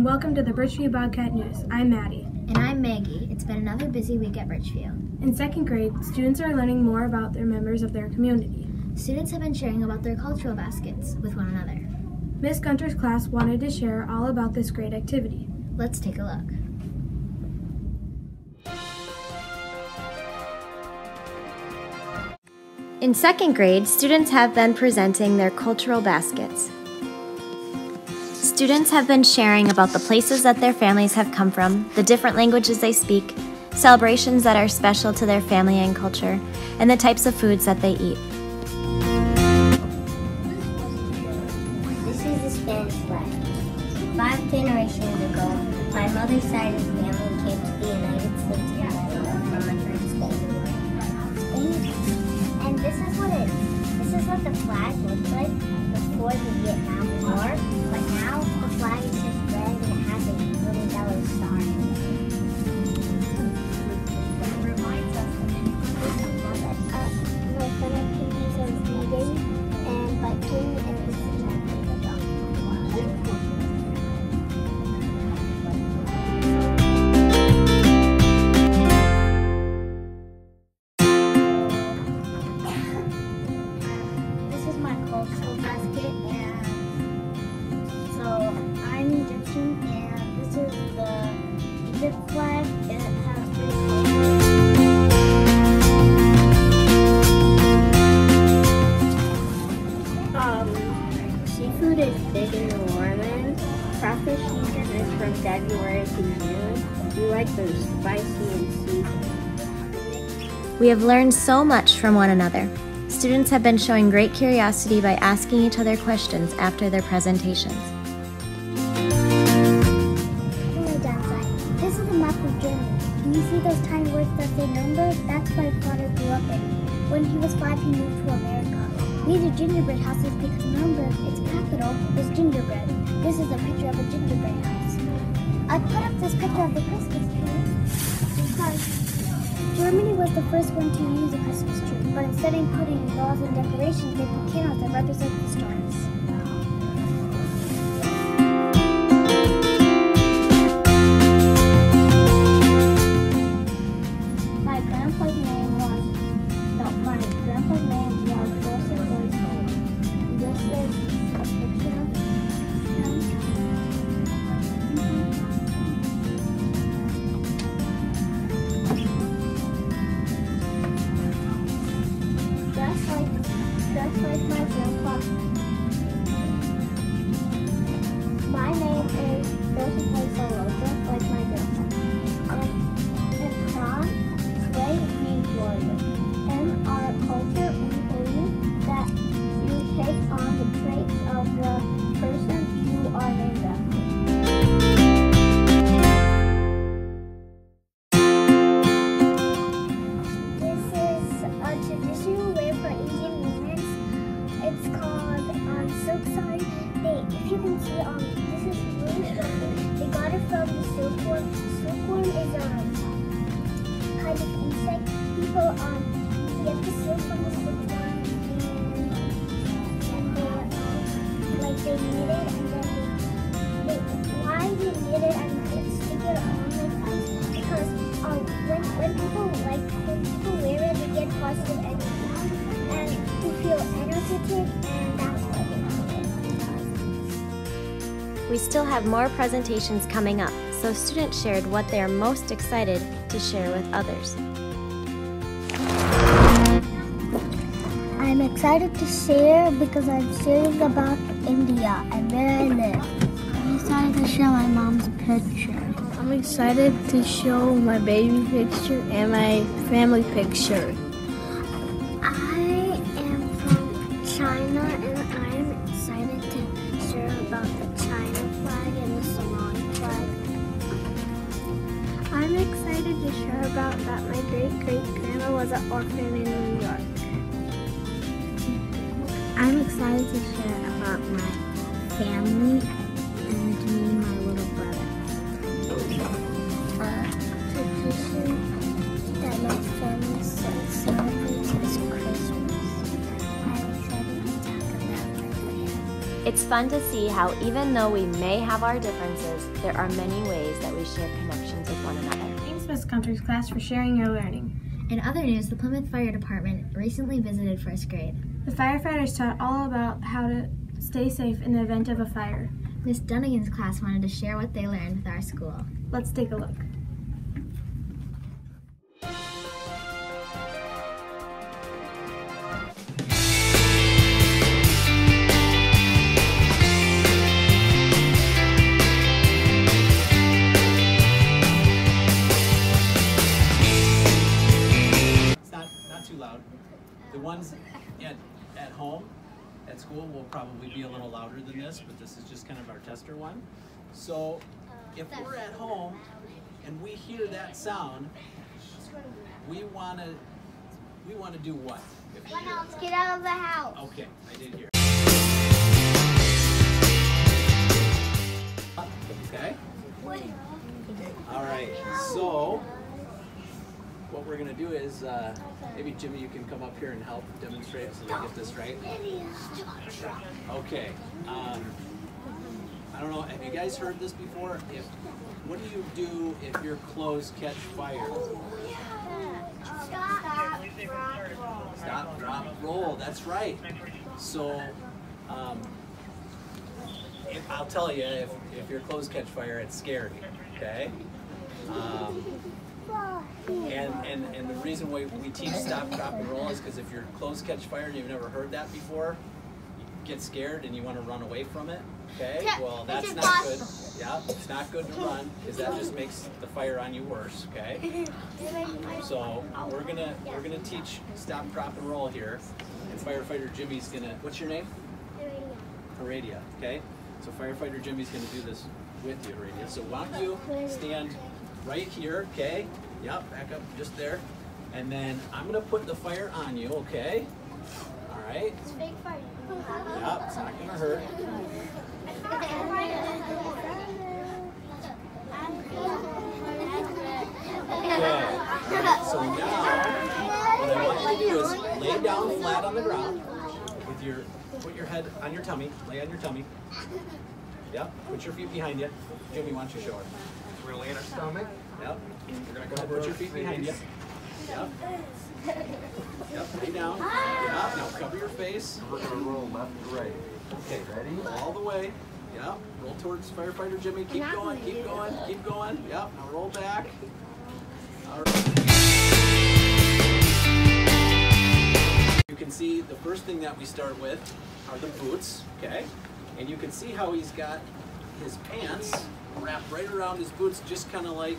and welcome to the Birchview Bobcat News. I'm Maddie. And I'm Maggie. It's been another busy week at Birchview. In second grade, students are learning more about their members of their community. Students have been sharing about their cultural baskets with one another. Miss Gunter's class wanted to share all about this great activity. Let's take a look. In second grade, students have been presenting their cultural baskets. Students have been sharing about the places that their families have come from, the different languages they speak, celebrations that are special to their family and culture, and the types of foods that they eat. This is the Spanish flag. 5 generations ago, my mother's side of the family came to the United States of America from my friend's Spain. And this is what the flag looked like before the Vietnam War, but now the flag is just red and it has a little yellow star in it. It reminds us of my Philippines of eating and biking and cultural basket, and so I'm Egyptian, and this is the Egypt flag, and it has 3 colors. Seafood is big in New Orleans. Crawfish season is from February to June. We like those spicy and seasoned. We have learned so much from one another. Students have been showing great curiosity by asking each other questions after their presentations. This is a map of Germany. Do you see those tiny words that say Nuremberg? That's where my father grew up in. When he was 5, he moved to America. These are gingerbread houses because Nuremberg, its capital, was gingerbread. This is a picture of a gingerbread house. I put up this picture of the Christmas tree because Germany was the first one to use a Christmas tree, but instead of putting balls and decorations, they put candles that represent the stars. My grandpa's name was Joseph Boyce. This is a picture of him. Just like my grandpa. My name is Joseph Boyce, just like my grandpa. And prom, today means warrior. In our culture, we believe that you take on the traits of the person you are named after. It's called silk sari. If you can see, this is really short. They got it from the silkworm. Silkworm is kind of insect. People get the silk from the silkworm, and they knit it, and then why they knit it and stick it on like this, because when people wear it, they get positive energy. And you feel energetic, and that's what it is. We still have more presentations coming up, so students shared what they are most excited to share with others. I'm excited to share because I'm sharing about India and where I live. I'm excited to show my mom's picture. I'm excited to show my baby picture and my family picture. China, and I'm excited to share about the China flag and the Somali flag. I'm excited to share about that my great-great-grandma was an orphan in New York. I'm excited to share about my family and me and my little brother. Tradition that my family celebrates is Christmas. I'm excited to talk about my family. It's fun to see how even though we may have our differences, there are many ways that we share connections with one another. Thanks, Miss Gunter's class, for sharing your learning. In other news, the Plymouth Fire Department recently visited first grade. The firefighters taught all about how to stay safe in the event of a fire. Miss Dunnigan's class wanted to share what they learned with our school. Let's take a look. The ones at home, at school, will probably be a little louder than this, but this is just kind of our tester one. So if we're at home and we hear that sound, we want to do what? Let's get out of the house. Okay, I did hear. Okay. All right. So what we're gonna do is maybe Jimmy, you can come up here and help demonstrate so we get this right. Okay. I don't know. Have you guys heard this before? What do you do if your clothes catch fire? Stop, drop, roll. That's right. So I'll tell you, if your clothes catch fire, it's scary. Okay. And the reason why we teach stop, drop, and roll is because if your clothes catch fire and you've never heard that before, you get scared and you want to run away from it. Okay? Well, that's not good. Yeah, it's not good to run because that just makes the fire on you worse. Okay? So we're gonna teach stop, drop, and roll here, and firefighter Jimmy's gonna. What's your name? Heredia. Okay? So firefighter Jimmy's gonna do this with you, Heredia. So why don't you stand right here, okay? Yep, back up just there. And then I'm gonna put the fire on you, okay? All right? It's fake fire. Yep, it's not gonna hurt. Okay, so now, what I want you to do is lay down flat on the ground with put your head on your tummy, lay on your tummy. Yep, put your feet behind you. Jimmy, why don't you show her? We're gonna lay on our stomach. Yep. We're gonna Go ahead, put your feet behind you. Yep. Yep, lay down. Yep, now cover your face. We're gonna roll left to right. Okay, Ready? all the way. Yep, roll towards firefighter Jimmy. Keep going, keep going, keep going. Yep, now roll back. All right. You can see the first thing that we start with are the boots, okay? And you can see how he's got his pants wrapped right around his boots, just kind of like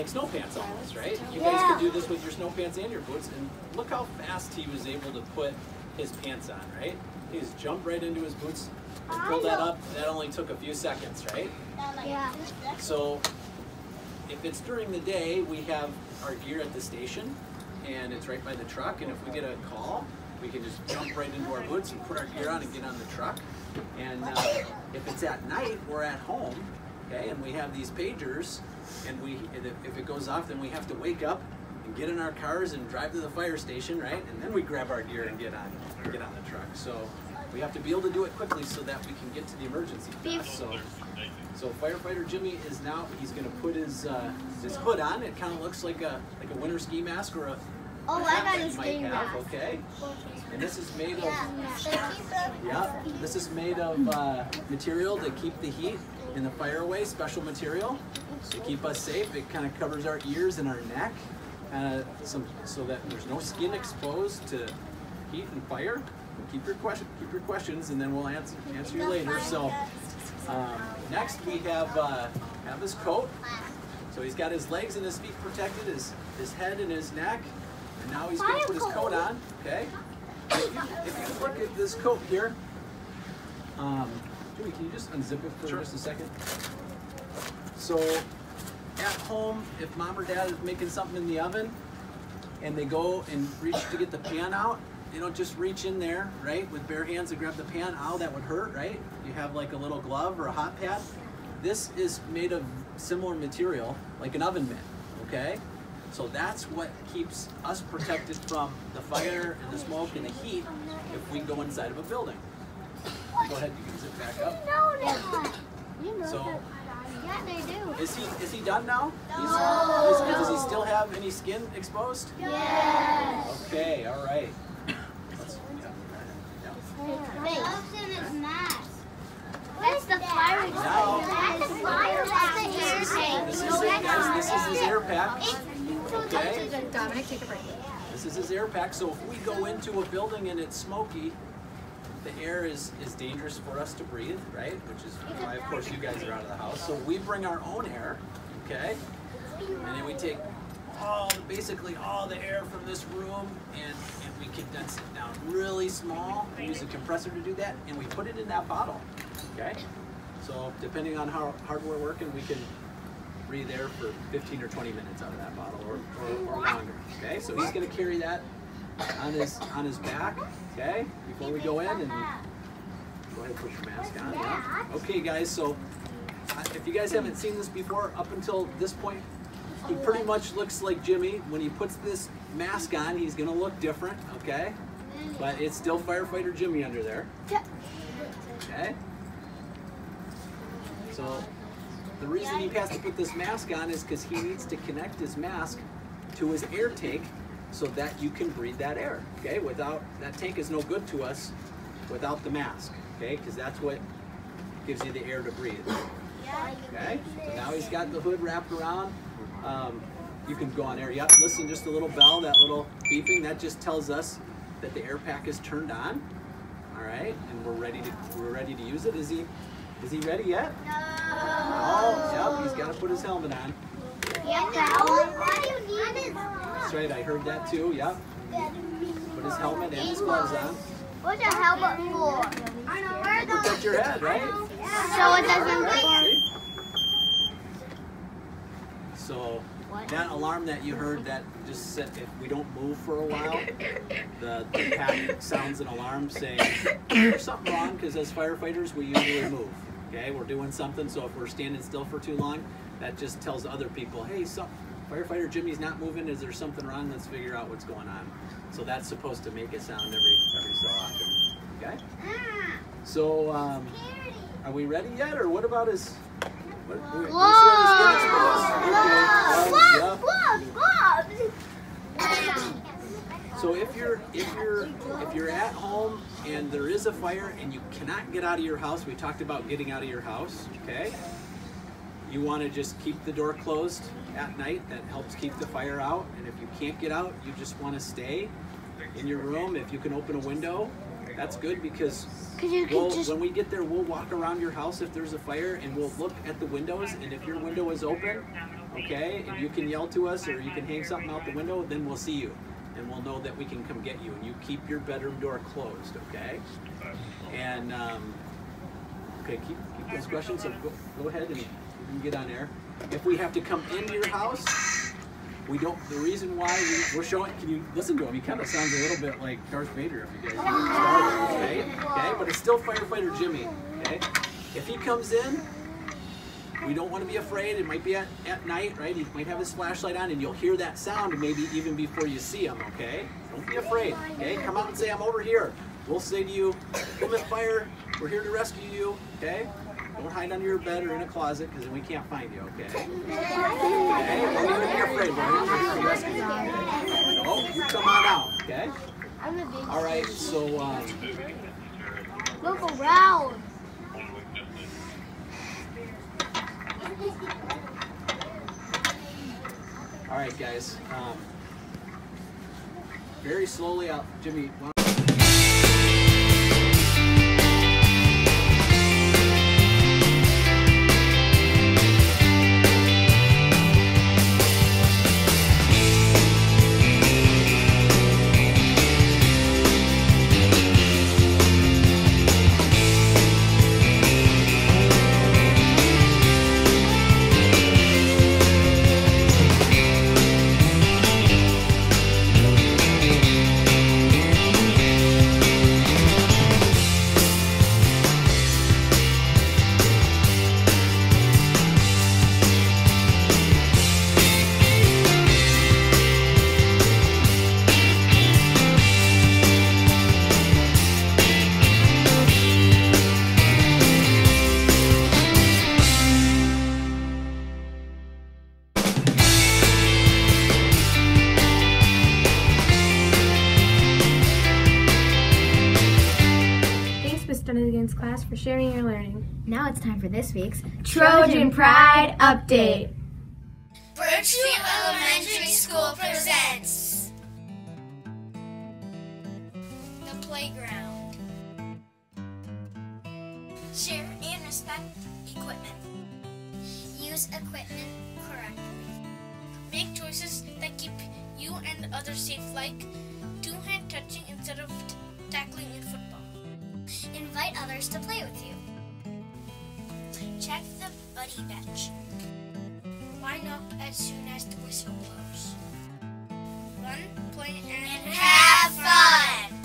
snow pants almost, right? You guys could do this with your snow pants and your boots, and look how fast he was able to put his pants on, right? He just jumped right into his boots and pulled that up. That only took a few seconds, right? Yeah. So if it's during the day, we have our gear at the station, and it's right by the truck, and if we get a call, we can just jump right into our boots and put our gear on and get on the truck. And if it's at night, we're at home, okay, and we have these pagers, and if it goes off, then we have to wake up and get in our cars and drive to the fire station, right? And then we grab our gear and get on the truck. So we have to be able to do it quickly so that we can get to the emergency fast. So firefighter Jimmy is now, he's going to put his hood on. It kind of looks like a winter ski mask or a hat that you might have, okay? And this is made of, this is made of material to keep the heat and the fire away, special material to keep us safe. It kind of covers our ears and our neck, so that there's no skin exposed to heat and fire. Keep your questions, and then we'll answer you later. So next we have his coat. So he's got his legs and his feet protected, his head and his neck, and now he's going to put his coat on. Okay. If you look at this coat here, Jimmy, can you just unzip it for just a second? So at home, if mom or dad is making something in the oven and they go and reach to get the pan out, they don't just reach in there, right, with bare hands and grab the pan. Ow, that would hurt, right? You have like a little glove or a hot pad. This is made of similar material, like an oven mitt, okay? So that's what keeps us protected from the fire and the smoke and the heat if we go inside of a building. Go ahead, you can zip back up. You know So, that. Yeah, they do. is he done now? Does he still have any skin exposed? Yes. Okay, all right. What's in his mask? That's the fire Now, That's the fire this is his air pack. Okay. Dominic, take a break. This is his air pack. So if we go into a building and it's smoky, the air is dangerous for us to breathe, right? Which is why, of course, you guys are out of the house. So we bring our own air, okay? And then we take basically all the air from this room and we condense it down really small. We use a compressor to do that, and we put it in that bottle, okay? So depending on how hard we're working, we can breathe air for 15 or 20 minutes out of that bottle or longer, okay? So he's gonna carry that on his back, okay? Before we go in, and go ahead and put your mask on. Yeah. Okay, guys. So if you guys haven't seen this before, up until this point, he pretty much looks like Jimmy. When he puts this mask on, he's gonna look different, okay? But it's still firefighter Jimmy under there. Okay. So the reason he has to put this mask on is because he needs to connect his mask to his air tank, so that you can breathe that air, okay? Without, that tank is no good to us without the mask, okay? Because that's what gives you the air to breathe, okay? So now he's got the hood wrapped around. You can go on air. Yep, listen, just a little bell, that little beeping, that just tells us that the air pack is turned on, all right? And we're ready to use it. Is he ready yet? No. Oh, yep, he's got to put his helmet on. That's right, I heard that too, yep. Put his helmet and his gloves on. What's a helmet for? Protect your head, right? So it doesn't So that alarm that you heard that just said if we don't move for a while, the pack sounds an alarm saying there's something wrong, because as firefighters we usually move. Okay, we're doing something, so if we're standing still for too long, that just tells other people, hey, firefighter Jimmy's not moving, is there something wrong? Let's figure out what's going on. So that's supposed to make a sound every so often. Okay? So, are we ready yet, or what about his... So if you're at home and there is a fire and you cannot get out of your house, we talked about getting out of your house, okay? You want to just keep the door closed at night. That helps keep the fire out. And if you can't get out, you just want to stay in your room. If you can open a window, that's good, because when we get there, we'll walk around your house if there's a fire, and we'll look at the windows, and if your window is open, okay, and you can yell to us or you can hang something out the window, then we'll see you. And we'll know that we can come get you. And you keep your bedroom door closed, okay? And, okay, keep those questions, so go ahead and you can get on air. If we have to come into your house, we don't, the reason why we're showing, can you listen to him? He kind of sounds a little bit like Darth Vader, if you guys know Star Wars, okay? Okay, but it's still firefighter Jimmy, okay? If he comes in, we don't want to be afraid. It might be at night, right? He might have his flashlight on, and you'll hear that sound maybe even before you see him, okay? Don't be afraid, okay? Come out and say, I'm over here. We'll say to you, Plymouth Fire, we're here to rescue you, okay? Don't hide under your bed or in a closet, because then we can't find you, okay? Okay? Don't even be afraid. We're here to rescue you, okay? Oh, you come on out, okay? All right, so, look around. all right, guys. Very slowly out. Jimmy, Now it's time for this week's Trojan Pride Update. Birchview Elementary School presents The Playground. Share and respect equipment. Use equipment correctly. Make choices that keep you and others safe, like two-hand touching instead of tackling in football. Invite others to play with you. Check the buddy bench. Line up as soon as the whistle blows. Run, play, and have fun!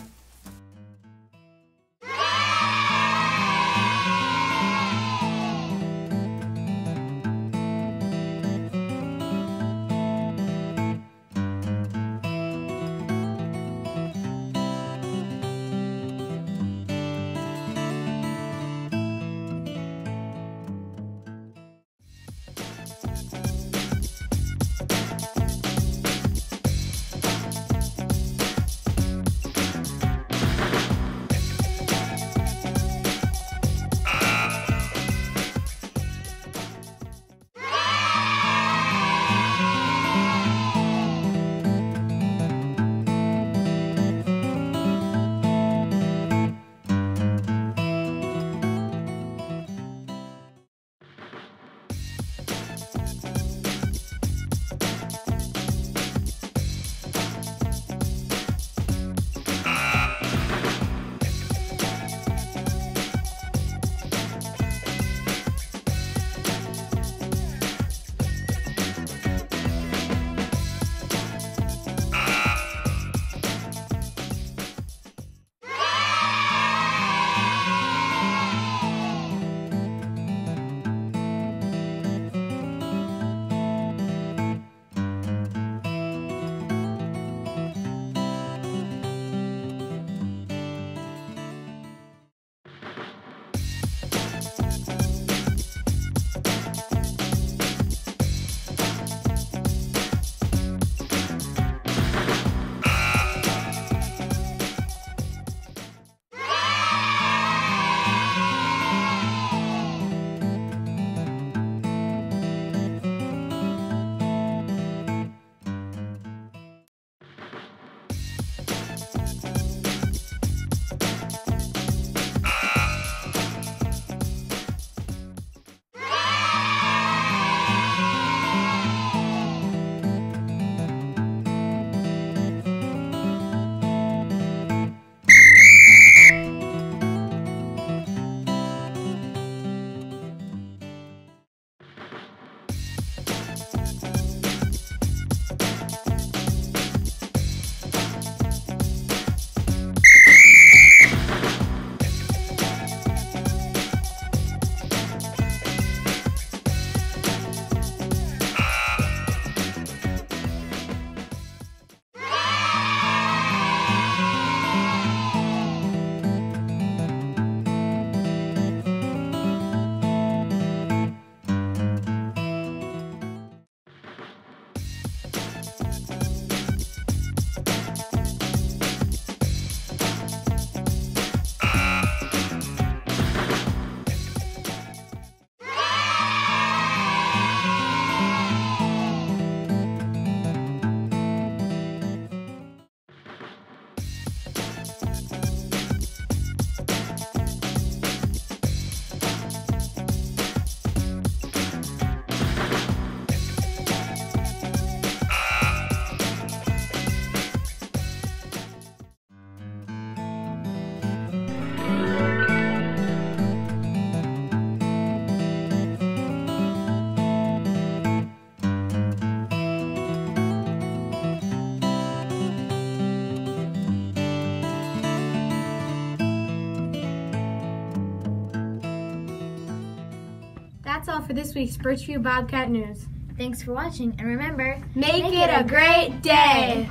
That's all for this week's Birchview Bobcat News. Thanks for watching, and remember, Make it a great day!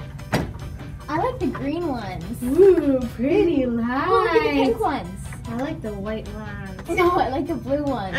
I like the green ones. Ooh, pretty lights. Oh, look at the pink ones. I like the white ones. No, I like the blue ones.